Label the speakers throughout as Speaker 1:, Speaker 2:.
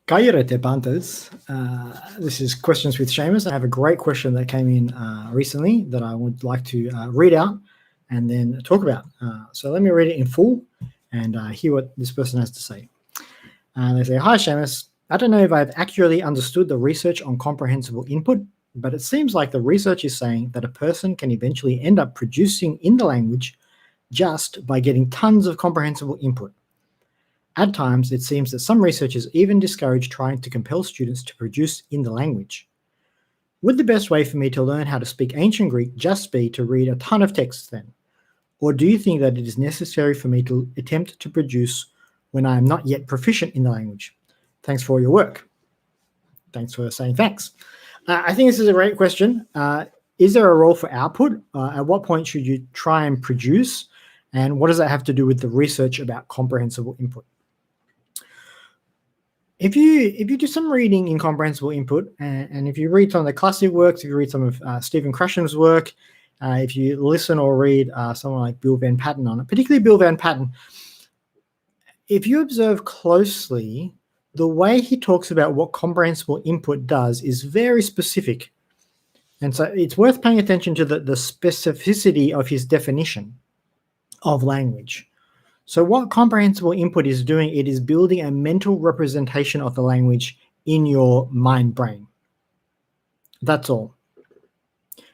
Speaker 1: Kaya te pantas. This is Questions with Seumas. I have a great question that came in recently that I would like to read out and then talk about. So let me read it in full and hear what this person has to say. They say, "Hi Seumas, I don't know if I've accurately understood the research on comprehensible input, but it seems like the research is saying that a person can eventually end up producing in the language just by getting tons of comprehensible input. At times, it seems that some researchers even discourage trying to compel students to produce in the language. Would the best way for me to learn how to speak ancient Greek just be to read a ton of texts then? Or do you think that it is necessary for me to attempt to produce when I am not yet proficient in the language? Thanks for your work." Thanks for saying thanks. I think this is a great question. Is there a role for output? At what point should you try and produce? And what does that have to do with the research about comprehensible input? If you do some reading in comprehensible input, and if you read some of the classic works, if you read some of Stephen Krashen's work, if you listen or read someone like Bill Van Patten on it, particularly Bill Van Patten, if you observe closely, the way he talks about what comprehensible input does is very specific. And so it's worth paying attention to the specificity of his definition of language. So what comprehensible input is doing, it is building a mental representation of the language in your mind brain. That's all.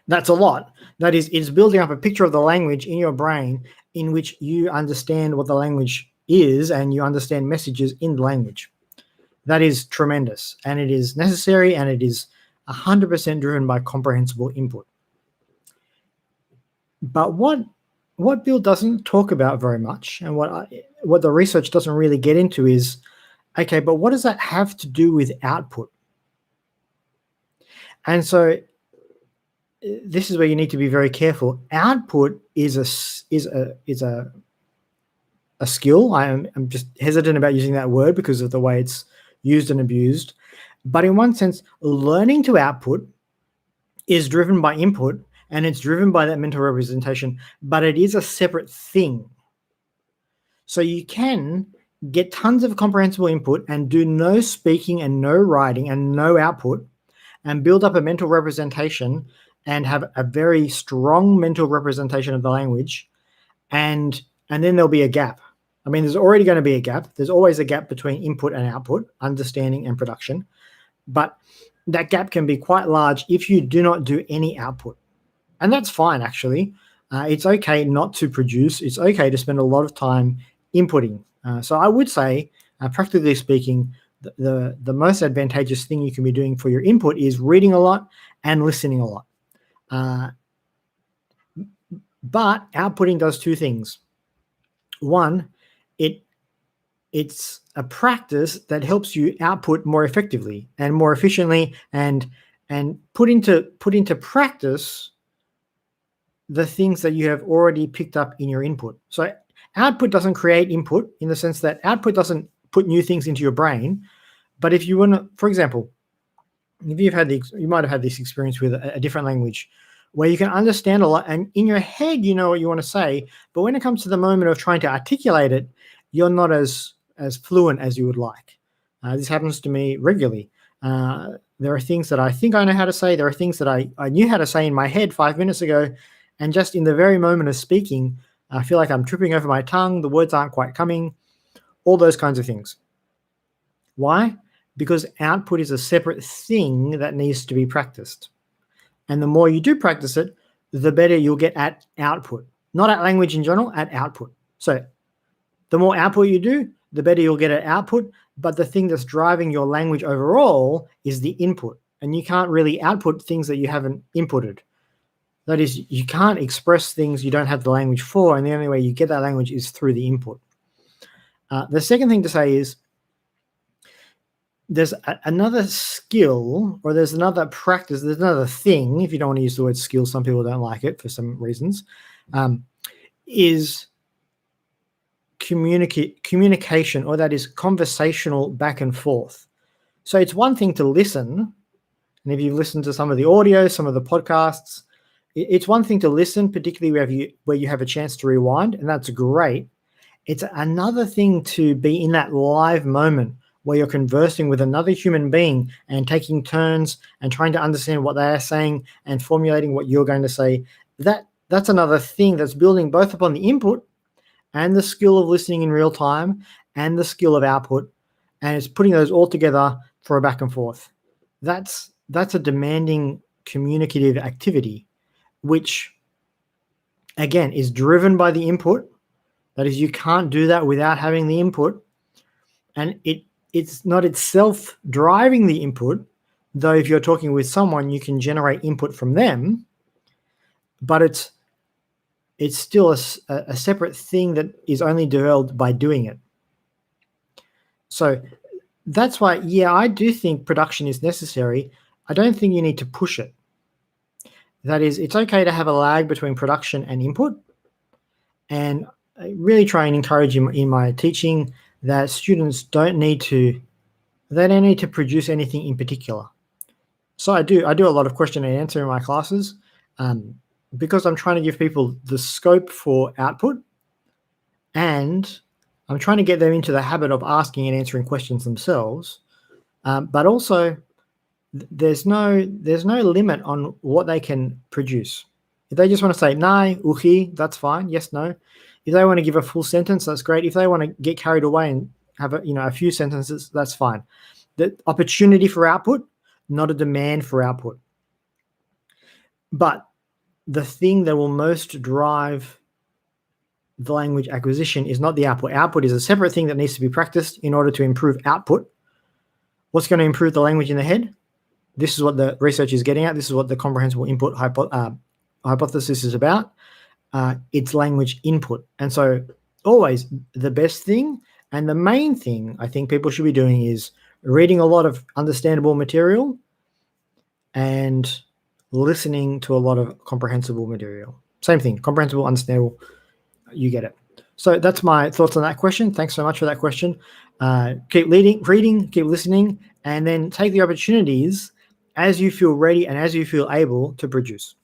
Speaker 1: That's a lot. That is, it's building up a picture of the language in your brain in which you understand what the language is and you understand messages in the language. That is tremendous, and it is necessary, and it is 100% driven by comprehensible input. But what Bill doesn't talk about very much, and what the research doesn't really get into is, okay, but what does that have to do with output? And so this is where you need to be very careful. Output is a skill. I'm just hesitant about using that word because of the way it's used and abused. But in one sense, learning to output is driven by input, and it's driven by that mental representation, but it is a separate thing. So you can get tons of comprehensible input and do no speaking and no writing and no output and build up a mental representation and have a very strong mental representation of the language, and then there'll be a gap. I mean, there's already going to be a gap. There's always a gap between input and output, understanding and production, but that gap can be quite large if you do not do any output. And that's fine, actually. It's okay not to produce. It's okay to spend a lot of time inputting. So I would say, practically speaking, the most advantageous thing you can be doing for your input is reading a lot and listening a lot. But outputting does two things. One, it's a practice that helps you output more effectively and more efficiently, and put into practice the things that you have already picked up in your input. So output doesn't create input in the sense that output doesn't put new things into your brain. But if you want to, for example, if you might have had this experience with a different language where you can understand a lot and in your head you know what you want to say, but when it comes to the moment of trying to articulate it, you're not as fluent as you would like. This happens to me regularly. There are things that I think I know how to say. There are things that I knew how to say in my head 5 minutes ago, and just in the very moment of speaking, I feel like I'm tripping over my tongue. The words aren't quite coming. All those kinds of things. Why? Because output is a separate thing that needs to be practiced. And the more you do practice it, the better you'll get at output. Not at language in general, at output. So the more output you do, the better you'll get at output. But the thing that's driving your language overall is the input. And you can't really output things that you haven't inputted. That is, you can't express things you don't have the language for, and the only way you get that language is through the input. The second thing to say is there's another skill, or there's another practice, there's another thing, if you don't want to use the word skill, some people don't like it for some reasons, is communication, or that is conversational back and forth. So it's one thing to listen, and if you listen to some of the audio, some of the podcasts, it's one thing to listen, particularly where you have a chance to rewind, and that's great. It's another thing to be in that live moment where you're conversing with another human being and taking turns and trying to understand what they are saying and formulating what you're going to say, that's another thing that's building both upon the input and the skill of listening in real time and the skill of output, and it's putting those all together for a back and forth. That's a demanding communicative activity, which again is driven by the input. That is, you can't do that without having the input, and it's not itself driving the input, though if you're talking with someone you can generate input from them, but it's still a separate thing that is only developed by doing it. So that's why, yeah, I do think production is necessary. I don't think you need to push it. That is, it's okay to have a lag between production and input. And I really try and encourage in my teaching that students don't need to produce anything in particular. So I do a lot of question and answer in my classes because I'm trying to give people the scope for output, and I'm trying to get them into the habit of asking and answering questions themselves. But also, there's no limit on what they can produce. If they just want to say "nai, uhi," that's fine. Yes, no. If they want to give a full sentence, that's great. If they want to get carried away and have a few sentences, that's fine. The opportunity for output, not a demand for output. But the thing that will most drive the language acquisition is not the output. Output is a separate thing that needs to be practiced in order to improve output. What's going to improve the language in the head? This is what the research is getting at. This is what the comprehensible input hypothesis is about. It's language input. And so always the best thing and the main thing I think people should be doing is reading a lot of understandable material and listening to a lot of comprehensible material. Same thing, comprehensible, understandable, you get it. So that's my thoughts on that question. Thanks so much for that question. Keep reading, keep listening, and then take the opportunities as you feel ready and as you feel able to produce.